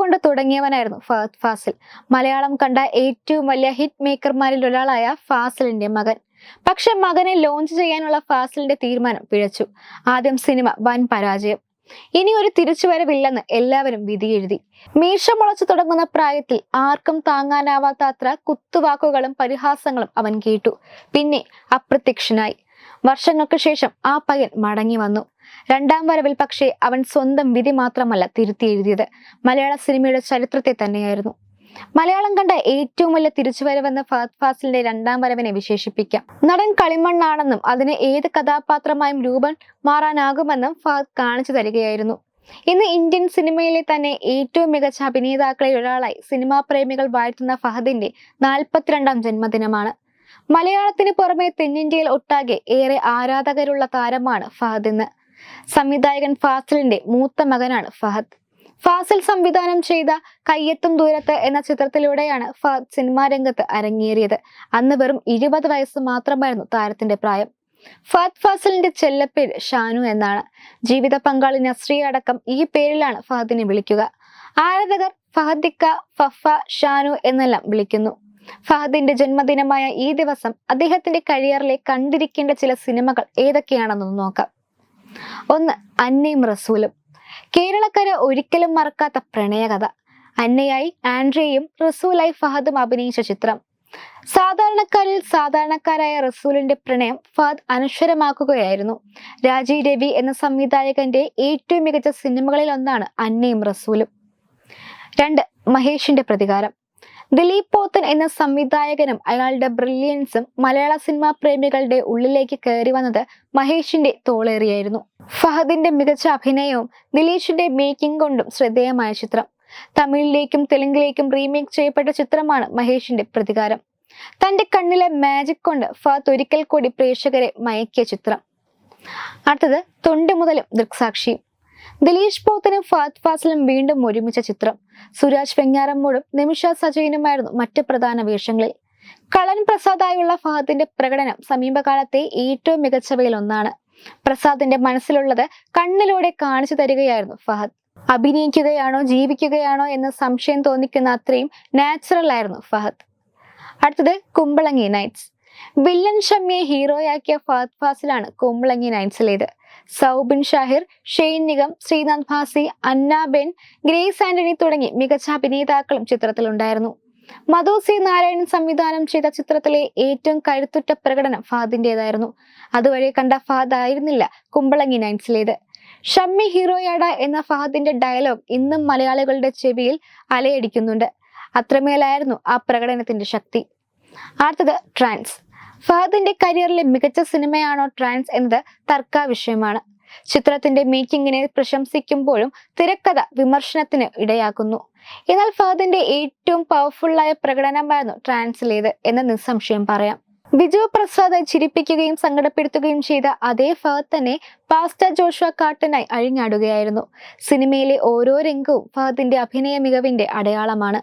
കൊണ്ട് തുടങ്ങിയവനായിരുന്നു ഫഹദ് ഫാസിൽ. മലയാളം കണ്ട ഏറ്റവും വലിയ ഹിറ്റ് മേക്കർമാരിൽ ഒരാളായ ഫാസിലിന്റെ മകൻ. പക്ഷെ മകനെ ലോഞ്ച് ചെയ്യാനുള്ള ഫാസിലിന്റെ തീരുമാനം പിഴച്ചു. ആദ്യം സിനിമ വൻ പരാജയം. ഇനി ഒരു തിരിച്ചുവരവില്ലെന്ന് എല്ലാവരും വിധിയെഴുതി. മീശ മുളച്ചു തുടങ്ങുന്ന പ്രായത്തിൽ ആർക്കും താങ്ങാനാവാത്ത അത്ര കുത്തുവാക്കുകളും പരിഹാസങ്ങളും അവൻ കേട്ടു. പിന്നെ അപ്രത്യക്ഷനായി. വർഷങ്ങൾക്ക് ശേഷം ആ പയ്യൻ മടങ്ങി വന്നു. രണ്ടാം വരവിൽ പക്ഷേ അവൻ സ്വന്തം വിധി മാത്രമല്ല തിരുത്തി എഴുതിയത്, മലയാള സിനിമയുടെ ചരിത്രത്തെ തന്നെയായിരുന്നു. മലയാളം കണ്ട ഏറ്റവും വലിയ തിരിച്ചുവരവെന്ന് ഫഹദ് ഫാസിലിന്റെ രണ്ടാം വരവിനെ വിശേഷിപ്പിക്കാം. നടൻ കളിമണ്ണാണെന്നും അതിന് ഏത് കഥാപാത്രമായും രൂപം മാറാനാകുമെന്നും ഫഹദ് കാണിച്ചു തരികയായിരുന്നു. ഇന്ന് ഇന്ത്യൻ സിനിമയിലെ തന്നെ ഏറ്റവും മികച്ച അഭിനേതാക്കളിൽ ഒരാളായി സിനിമാ പ്രേമികൾ വാഴ്ത്തുന്ന ഫഹദിന്റെ 42ാം ജന്മദിനമാണ്. മലയാളത്തിന് പുറമെ തെന്നിന്ത്യയിൽ ഒട്ടാകെ ഏറെ ആരാധകരുള്ള താരമാണ് ഫഹദ് ഇന്ന്. സംവിധായകൻ ഫാസിലിന്റെ മൂത്ത മകനാണ് ഫഹദ്. ഫാസിൽ സംവിധാനം ചെയ്ത കയ്യെത്തും ദൂരത്ത് എന്ന ചിത്രത്തിലൂടെയാണ് ഫഹദ് സിനിമാ രംഗത്ത് അരങ്ങേറിയത്. അന്ന് വെറും 20 വയസ്സ് മാത്രമായിരുന്നു താരത്തിന്റെ പ്രായം. ഫഹദ് ഫാസിലിന്റെ ചെല്ലപ്പേര് ഷാനു എന്നാണ്. ജീവിത പങ്കാളി നസ്രിയ അടക്കം ഈ പേരിലാണ് ഫഹദിനെ വിളിക്കുക. ആരാധകർ ഫഹദിക്ക, ഫഫ, ഷാനു എന്നെല്ലാം വിളിക്കുന്നു. ഫഹദിന്റെ ജന്മദിനമായ ഈ ദിവസം അദ്ദേഹത്തിന്റെ കരിയറിലെ കണ്ടിരിക്കേണ്ട ചില സിനിമകൾ ഏതൊക്കെയാണെന്നൊന്ന് നോക്കാം. 1. അന്നയും റസൂലും. കേരളക്കര ഒരിക്കലും മറക്കാത്ത പ്രണയകഥ. അന്നയായി ആൻഡ്രിയയും റസൂലായി ഫഹദും അഭിനയിച്ച ചിത്രം. സാധാരണക്കാരിൽ സാധാരണക്കാരായ റസൂലിന്റെ പ്രണയം ഫഹദ് അനശ്വരമാക്കുകയായിരുന്നു. രാജീവ് രവി എന്ന സംവിധായകന്റെ ഏറ്റവും മികച്ച സിനിമകളിൽ ഒന്നാണ് അന്നയും റസൂലും. 2. മഹേഷിന്റെ പ്രതികാരം. ദിലീപ് പോത്തൻ എന്ന സംവിധായകനും അയാളുടെ ബ്രില്യൻസും മലയാള സിനിമാ പ്രേമികളുടെ ഉള്ളിലേക്ക് കയറി വന്നത് മഹേഷിന്റെ തോളേറിയായിരുന്നു. ഫഹദിന്റെ മികച്ച അഭിനയവും ദിലീഷിന്റെ മേക്കിംഗ് കൊണ്ടും ശ്രദ്ധേയമായ ചിത്രം. തമിഴിലേക്കും തെലുങ്കിലേക്കും റീമേക്ക് ചെയ്യപ്പെട്ട ചിത്രമാണ് മഹേഷിന്റെ പ്രതികാരം. തന്റെ കണ്ണിലെ മാജിക് കൊണ്ട് ഫഹദ് ഒരിക്കൽ കൂടി പ്രേക്ഷകരെ മയക്കിയ ചിത്രം. അടുത്തത് തൊണ്ടി മുതലും ദൃക്സാക്ഷിയും. ദിലീഷ് പോത്തനും ഫഹദ് ഫാസിലും വീണ്ടും ഒരുമിച്ച ചിത്രം. സുരാജ് വെഞ്ഞാറമ്മൂടും നിമിഷ സജയനുമായിരുന്നു മറ്റ് പ്രധാന വേഷങ്ങളിൽ. കളൻ പ്രസാദായുള്ള ഫഹദിന്റെ പ്രകടനം സമീപകാലത്തെ ഏറ്റവും മികച്ചവയിൽ ഒന്നാണ്. പ്രസാദിന്റെ മനസ്സിലുള്ളത് കണ്ണിലൂടെ കാണിച്ചു തരികയായിരുന്നു ഫഹദ്. അഭിനയിക്കുകയാണോ ജീവിക്കുകയാണോ എന്ന് സംശയം തോന്നിക്കുന്ന അത്രയും നാച്ചുറൽ ആയിരുന്നു ഫഹദ്. അടുത്തത് കുമ്പളങ്ങി നൈറ്റ്സ്. വില്ലൻ ഷമ്മിയെ ഹീറോയാക്കിയ ഫഹദ് ഫാസിലാണ് കുമ്പളങ്ങി നൈറ്റ്സിലേത്. സൗബിൻ ഷാഹിർ, ഷെയ്ൻ നിഗം, ശ്രീനാഥ് ഭാസി, അന്ന ബെൻ, ഗ്രേസ് ആന്റണി തുടങ്ങി മികച്ച അഭിനേതാക്കളും ചിത്രത്തിലുണ്ടായിരുന്നു. മധു സി നാരായണൻ സംവിധാനം ചെയ്ത ചിത്രത്തിലെ ഏറ്റവും കരുത്തുറ്റ പ്രകടനം ഫഹദിന്റേതായിരുന്നു. അതുവഴി കണ്ട ഫഹദ് ആയിരുന്നില്ല കുമ്പളങ്ങി നൈറ്റ്സിലേത്. ഷമ്മി ഹീറോയാട എന്ന ഫഹദിന്റെ ഡയലോഗ് ഇന്നും മലയാളികളുടെ ചെവിയിൽ അലയടിക്കുന്നുണ്ട്. അത്രമേലായിരുന്നു ആ പ്രകടനത്തിന്റെ ശക്തി. അടുത്തത് ട്രാൻസ്. ഫഹദിന്റെ കരിയറിലെ മികച്ച സിനിമയാണോ ട്രാൻസ് എന്നത് തർക്ക വിഷയമാണ്. ചിത്രത്തിന്റെ മേക്കിങ്ങിനെ പ്രശംസിക്കുമ്പോഴും തിരക്കഥ വിമർശനത്തിന് ഇടയാക്കുന്നു. എന്നാൽ ഫഹദിന്റെ ഏറ്റവും പവർഫുള്ളായ പ്രകടനമായിരുന്നു ട്രാൻസിലേത് എന്ന് നിസ്സംശയം പറയാം. ബിജു പ്രസാദ് ചിരിപ്പിക്കുകയും സങ്കടപ്പെടുത്തുകയും ചെയ്ത അതേ ഫഹദ് തന്നെ പാസ്റ്റർ ജോഷുവ കാട്ടനായി അഴിഞ്ഞാടുകയായിരുന്നു. സിനിമയിലെ ഓരോ രംഗവും ഫഹദിന്റെ അഭിനയ മികവിന്റെ അടയാളമാണ്.